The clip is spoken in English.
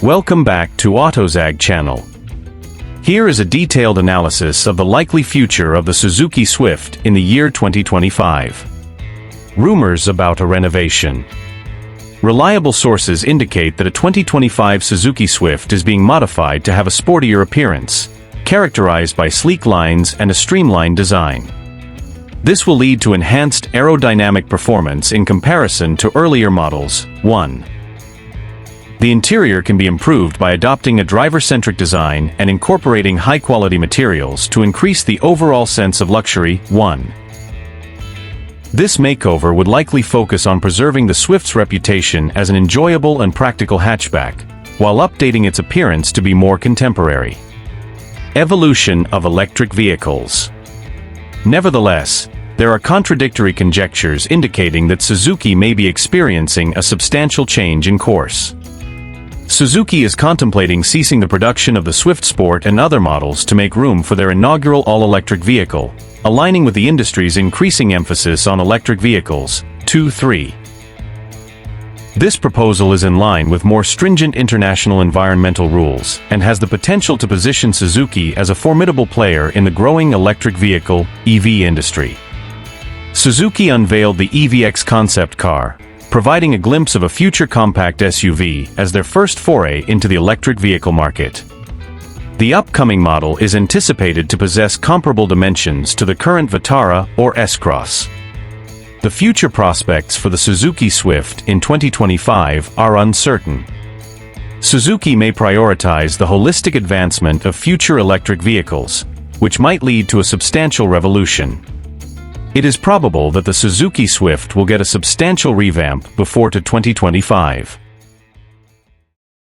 Welcome back to Autozag channel. Here is a detailed analysis of the likely future of the Suzuki Swift in the year 2025. Rumors about a renovation. Reliable sources indicate that a 2025 Suzuki Swift is being modified to have a sportier appearance, characterized by sleek lines and a streamlined design. This will lead to enhanced aerodynamic performance in comparison to earlier models. 1. The interior can be improved by adopting a driver-centric design and incorporating high-quality materials to increase the overall sense of luxury. 1. This makeover would likely focus on preserving the Swift's reputation as an enjoyable and practical hatchback, while updating its appearance to be more contemporary. Evolution of electric vehicles. Nevertheless, there are contradictory conjectures indicating that Suzuki may be experiencing a substantial change in course. Suzuki is contemplating ceasing the production of the Swift Sport and other models to make room for their inaugural all-electric vehicle, aligning with the industry's increasing emphasis on electric vehicles. 2-3. This proposal is in line with more stringent international environmental rules and has the potential to position Suzuki as a formidable player in the growing electric vehicle (EV) industry. Suzuki unveiled the EVX concept car, providing a glimpse of a future compact SUV as their first foray into the electric vehicle market. The upcoming model is anticipated to possess comparable dimensions to the current Vitara or S-Cross. The future prospects for the Suzuki Swift in 2025 are uncertain. Suzuki may prioritize the holistic advancement of future electric vehicles, which might lead to a substantial revolution. It is probable that the Suzuki Swift will get a substantial revamp before 2025.